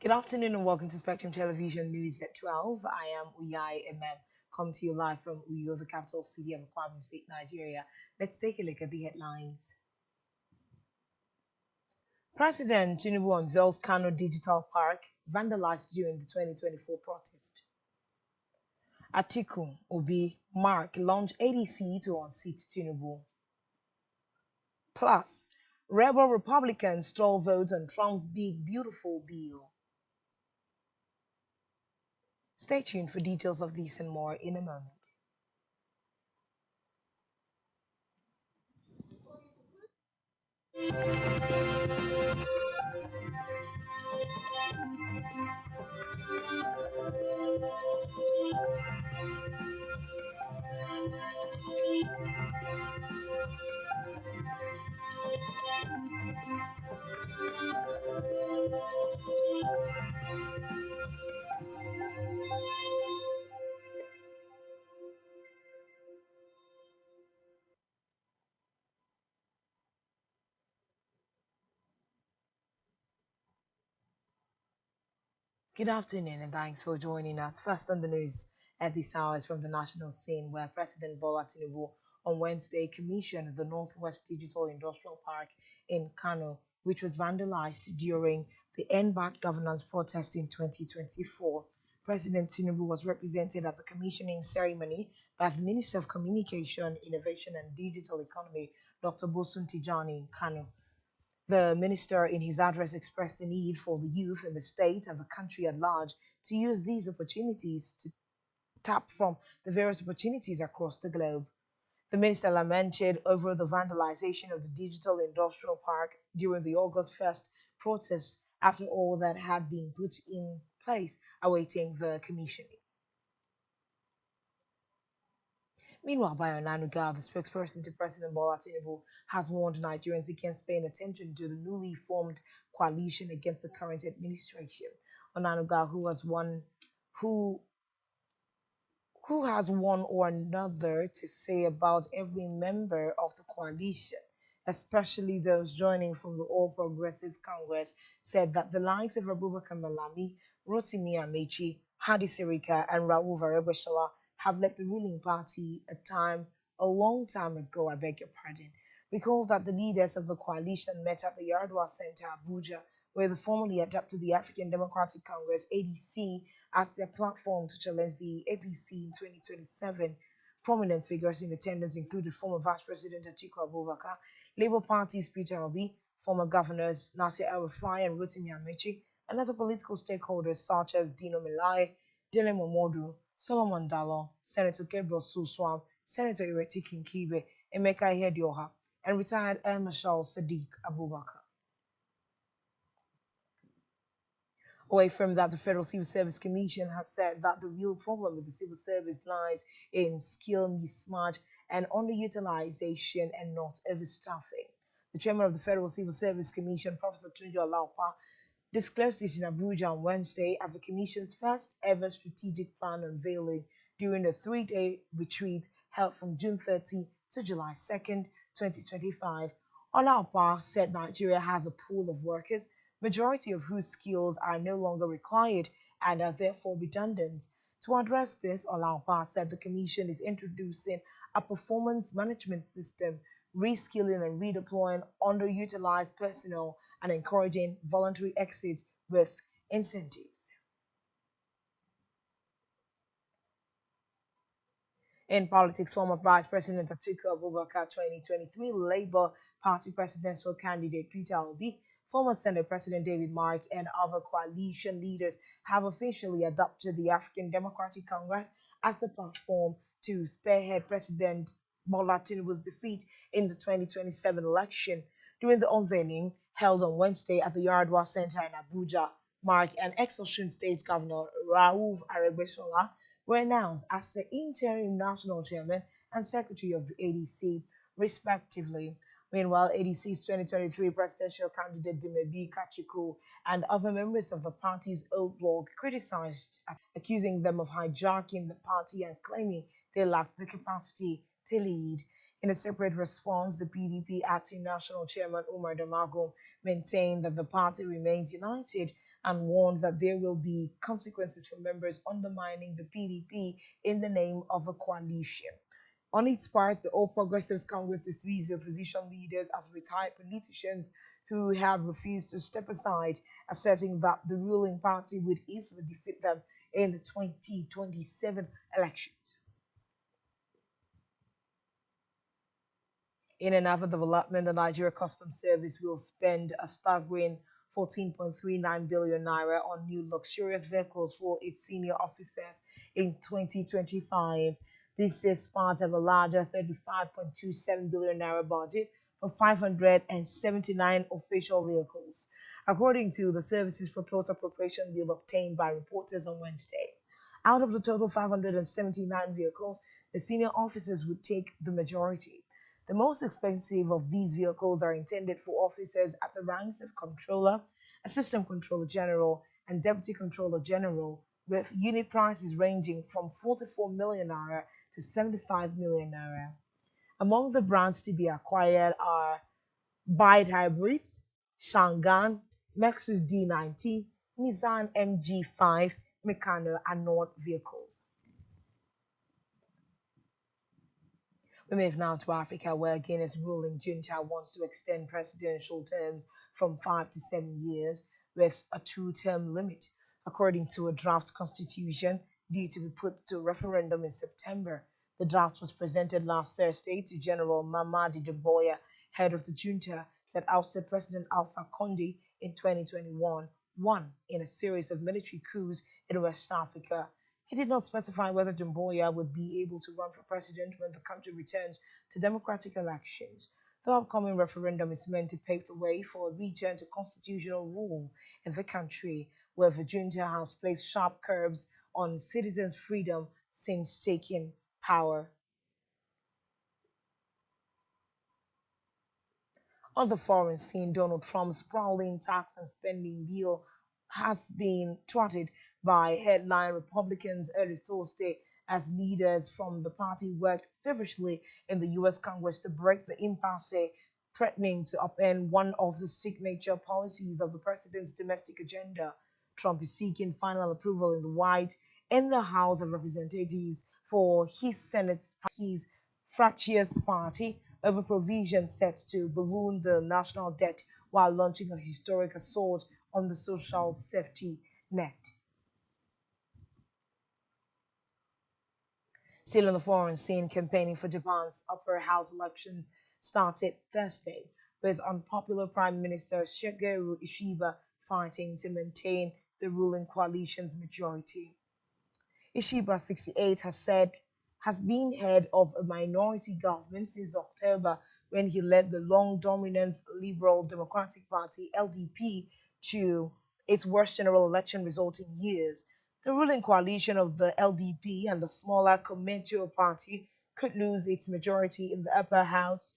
Good afternoon and welcome to Spectrum Television News at 12. I am Uyai Emem, coming to you live from Uyo, the capital city of Kwara State, Nigeria. Let's take a look at the headlines. President Tinubu unveils Kano Digital Park, vandalized during the 2024 protest. Atiku, Obi, Mark launch ADC to unseat Tinubu. Plus, rebel Republicans stall votes on Trump's big beautiful bill. Stay tuned for details of this and more in a moment. Good afternoon and thanks for joining us. First on the news at this hour is from the national scene where President Bola Tinubu on Wednesday commissioned the Northwest Digital Industrial Park in Kano, which was vandalized during the End Bad Governance protest in 2024. President Tinubu was represented at the commissioning ceremony by the Minister of Communication, Innovation and Digital Economy, Dr. Bosun Tijani in Kano. The minister, in his address, expressed the need for the youth in the state and the country at large to use these opportunities to tap from the various opportunities across the globe. The minister lamented over the vandalization of the digital industrial park during the August 1st protests after all that had been put in place awaiting the commissioning. Meanwhile, Bayo Nanuga, the spokesperson to President Bola Tinubu, has warned Nigerians against paying attention to the newly formed coalition against the current administration. Onanuga, who who has one or another to say about every member of the coalition, especially those joining from the All Progressives Congress, said that the likes of Abubakar Malami, Rotimi Amechi, Hadi Sirika, and Raul Varebashala have left the ruling party a long time ago, I beg your pardon. Recall that the leaders of the coalition met at the Yardwa Center, Abuja, where they formally adopted the African Democratic Congress, ADC, as their platform to challenge the APC in 2027. Prominent figures in attendance included former Vice President Atiku Abubakar, Labour Party's Peter Obi, former governors Nasir El-Rufai and Rotimi Amechi, and other political stakeholders such as Dino Melai, Dele Momodu, Solomon Dallo, Senator Gabriel Suswam, Senator Ireti Kinkibe, Emeka Ihedioha, and retired Air Marshal Sadiq Abubakar. Away from that, the Federal Civil Service Commission has said that the real problem with the civil service lies in skill mismatch and underutilization and not overstaffing. The chairman of the Federal Civil Service Commission, Professor Tunjo Alaupa, disclosed this in Abuja on Wednesday at the Commission's first ever strategic plan unveiling during a 3-day retreat held from June 30 to July 2nd, 2025. Olaupa said Nigeria has a pool of workers, majority of whose skills are no longer required and are therefore redundant. To address this, Olaupa said the Commission is introducing a performance management system, reskilling and redeploying underutilized personnel, and encouraging voluntary exits with incentives. In politics, former Vice President Atiku Abubakar, 2023 Labour Party presidential candidate Peter Obi, former Senate President David Mark, and other coalition leaders have officially adopted the African Democratic Congress as the platform to spearhead President Bola Tinubu's defeat in the 2027 election. During the unveiling held on Wednesday at the Yardwa Center in Abuja, Mark and ex-Osun State Governor Rauf Aregbesola were announced as the interim national chairman and secretary of the ADC, respectively. Meanwhile, ADC's 2023 presidential candidate Dimebi Kachuku and other members of the party's old bloc criticized, accusing them of hijacking the party and claiming they lack the capacity to lead. In a separate response, the PDP acting national chairman Umar Damagum maintained that the party remains united and warned that there will be consequences for members undermining the PDP in the name of a coalition. On its part, the All Progressives Congress dismissed the opposition leaders as retired politicians who had refused to step aside, asserting that the ruling party would easily defeat them in the 2027 elections. In another development, the Nigeria Customs Service will spend a staggering 14.39 billion naira on new luxurious vehicles for its senior officers in 2025. This is part of a larger 35.27 billion naira budget for 579 official vehicles, according to the service's proposed appropriation bill obtained by reporters on Wednesday. Out of the total 579 vehicles, the senior officers would take the majority. The most expensive of these vehicles are intended for officers at the ranks of Controller, Assistant Controller General, and Deputy Controller General, with unit prices ranging from 44 million naira to 75 million naira. Among the brands to be acquired are Byte Hybrids, Shangan, Lexus D90, Nissan MG5, Meccano, and Nord vehicles. We move now to Africa, where Guinea's ruling junta wants to extend presidential terms from 5 to 7 years with a two-term limit, according to a draft constitution due to be put to referendum in September. The draft was presented last Thursday to General Mamadi Doumbouya, head of the junta that ousted President Alpha Conde in 2021, one in a series of military coups in West Africa. He did not specify whether Doumbouya would be able to run for president when the country returns to democratic elections. The upcoming referendum is meant to pave the way for a return to constitutional rule in the country, where the junta has placed sharp curbs on citizens' freedom since taking power. On the foreign scene, Donald Trump's sprawling tax and spending bill has been thwarted by headline Republicans early Thursday as leaders from the party worked feverishly in the U.S. Congress to break the impasse, threatening to upend one of the signature policies of the president's domestic agenda. Trump is seeking final approval in the White and the House of Representatives for his fractious party over provisions set to balloon the national debt while launching a historic assault on the social safety net. Still on the foreign scene, campaigning for Japan's upper house elections started Thursday, with unpopular Prime Minister Shigeru Ishiba fighting to maintain the ruling coalition's majority. Ishiba, 68, has been head of a minority government since October when he led the long dominant Liberal Democratic Party (LDP) to its worst general election result in years. The ruling coalition of the LDP and the smaller Komeito party could lose its majority in the upper house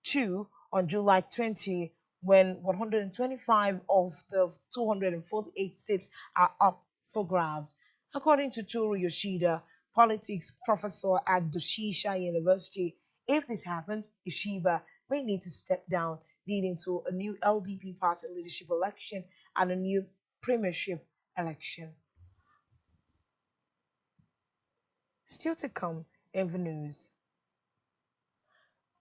two on July 20 when 125 of the 248 seats are up for grabs. According to Toru Yoshida, politics professor at Doshisha University, if this happens, Ishiba may need to step down, leading to a new LDP party leadership election and a new premiership election. Still to come in the news.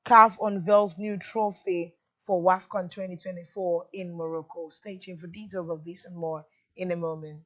CAF unveils new trophy for WAFCON 2024 in Morocco. Stay tuned for details of this and more in a moment.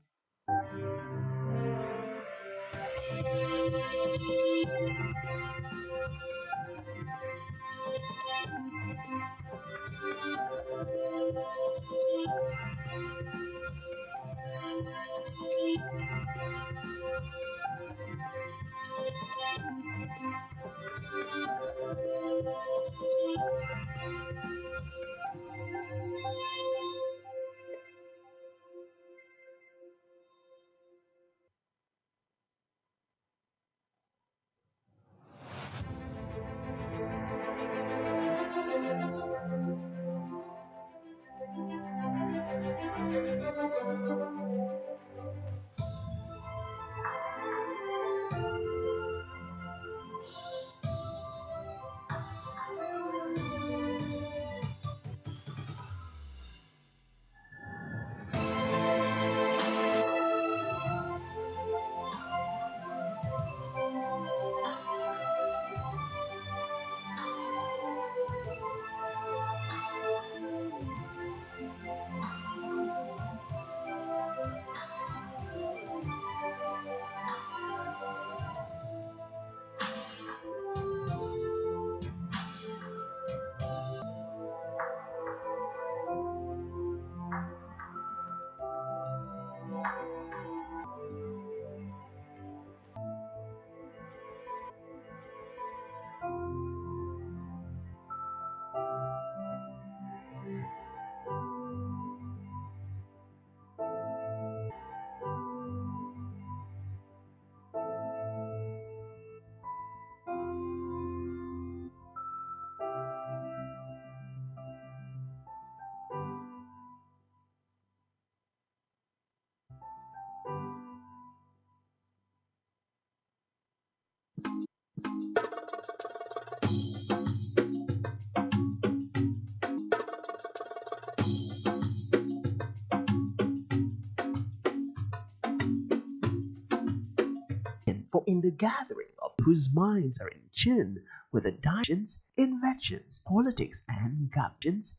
For in the gathering of whose minds are in tune with the dimensions, inventions, politics, and governance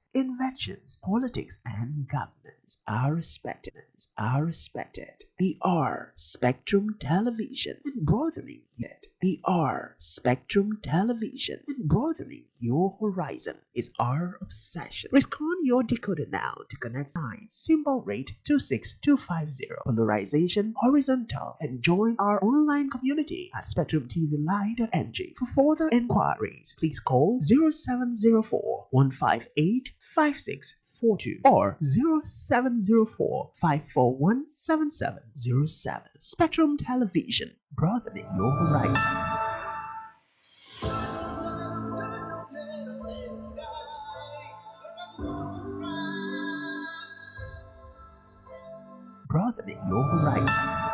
are respected. They are Spectrum Television and broadening it. They are Spectrum Television and broadening your horizon is our obsession. Rescan your decoder now to connect 9 symbol rate 26250 polarization horizontal and join our online community at spectrumtvlive.ng. For further inquiries, please call 0704 158 5642 or 0704 541 7707. Spectrum Television, broadening your horizon. Broadening your horizon.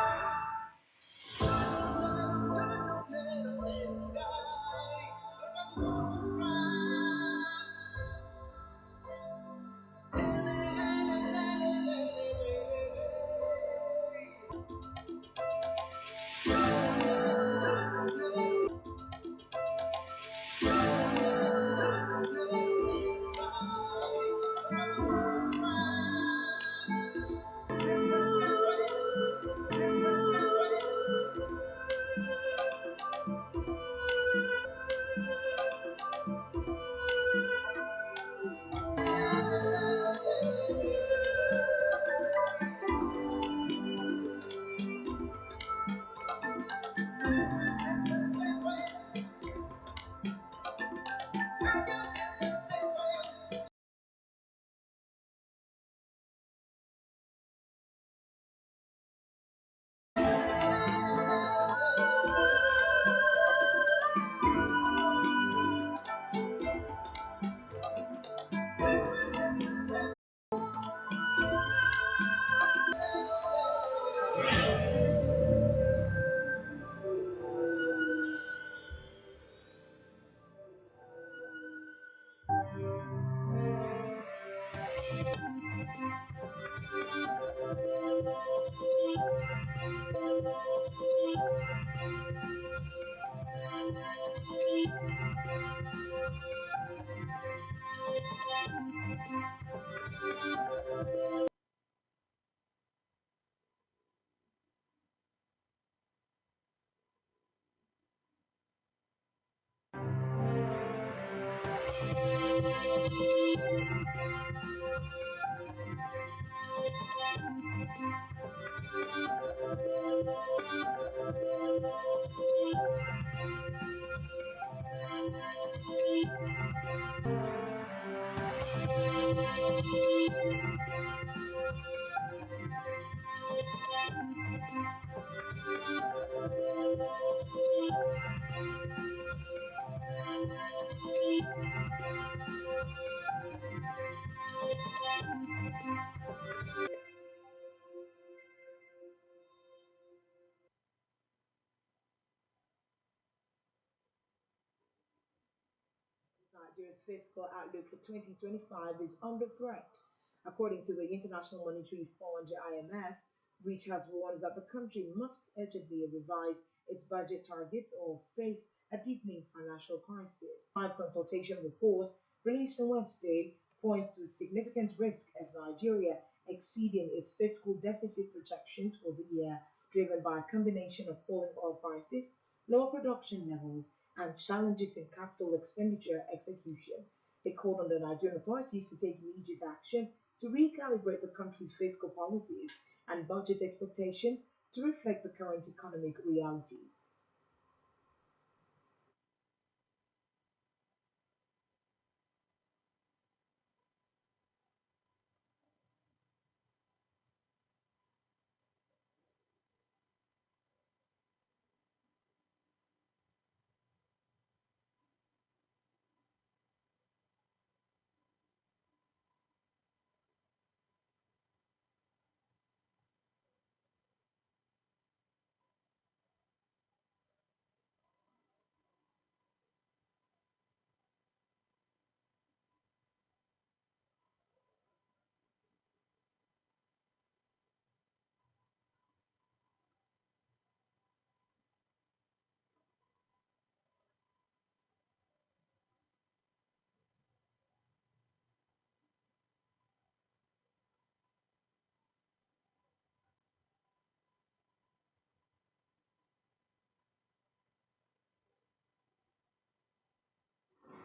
Nigeria's fiscal outlook for 2025 is under threat, according to the International Monetary Fund (IMF), which has warned that the country must urgently revise its budget targets or face a deepening financial crisis. Five consultation report released on Wednesday points to a significant risk of Nigeria exceeding its fiscal deficit projections for the year, driven by a combination of falling oil prices, lower production levels, and challenges in capital expenditure execution. They called on the Nigerian authorities to take immediate action to recalibrate the country's fiscal policies and budget expectations to reflect the current economic realities.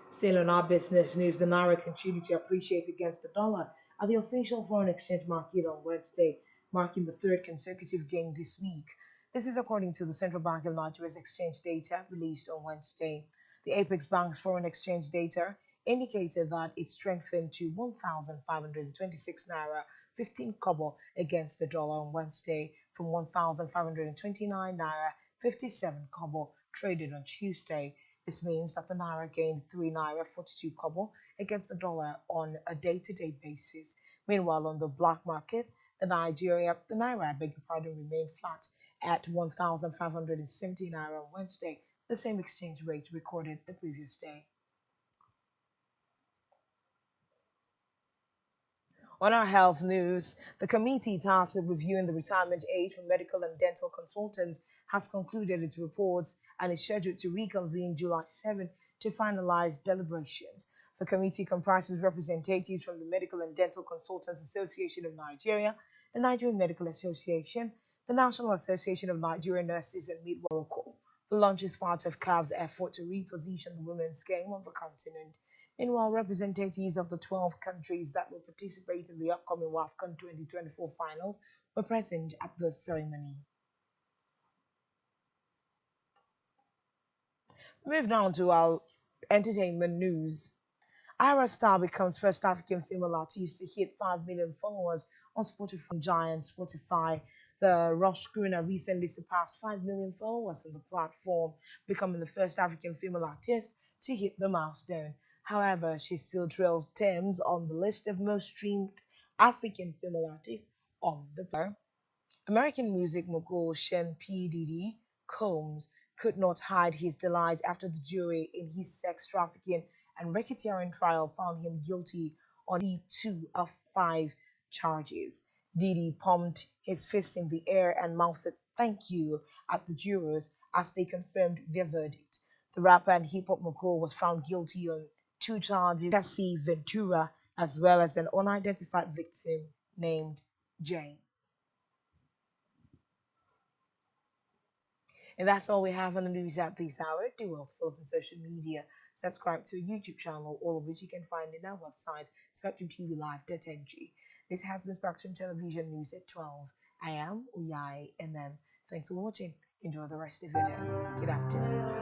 Still on our business news, the Naira continued to appreciate against the dollar at the official foreign exchange market on Wednesday, marking the third consecutive gain this week. This is according to the Central Bank of Nigeria's exchange data released on Wednesday. The Apex Bank's foreign exchange data indicated that it strengthened to 1,526 naira 15 kobo against the dollar on Wednesday from 1,529 naira 57 kobo traded on Tuesday. This means that the naira gained 3 naira 42 kobo against the dollar on a day-to-day basis. Meanwhile, on the black market, the naira, I beg your pardon, remained flat at 1,570 naira on Wednesday, the same exchange rate recorded the previous day. On our health news, the committee tasked with reviewing the retirement age for medical and dental consultants has concluded its reports and is scheduled to reconvene July 7 to finalize deliberations. The committee comprises representatives from the Medical and Dental Consultants Association of Nigeria, the Nigerian Medical Association, the National Association of Nigerian Nurses and Midwifery. The launch is part of CAV's effort to reposition the women's game on the continent. Meanwhile, representatives of the 12 countries that will participate in the upcoming WAFCON 2024 finals were present at the ceremony. Moving on to our entertainment news. Ira Star becomes first African female artist to hit 5 million followers on Spotify giant Spotify. The Rush crooner recently surpassed 5 million followers on the platform, becoming the first African female artist to hit the milestone. However, she still trails Thames on the list of most streamed African female artists on the planet. American music mogul Shen P. Diddy Combs could not hide his delight after the jury in his sex trafficking and racketeering trial found him guilty on 2 of 5 charges. Diddy pumped his fist in the air and mouthed thank you at the jurors as they confirmed their verdict. The rapper and hip hop mogul was found guilty on 2 charges, Cassie Ventura, as well as an unidentified victim named Jane. And that's all we have on the news at this hour. Do well to follow us on social media. Subscribe to our YouTube channel, all of which you can find in our website, spectrumtvlive.ng. This has been Spectrum Television News at 12. I am Uyai, and then thanks for watching. Enjoy the rest of your day. Good afternoon.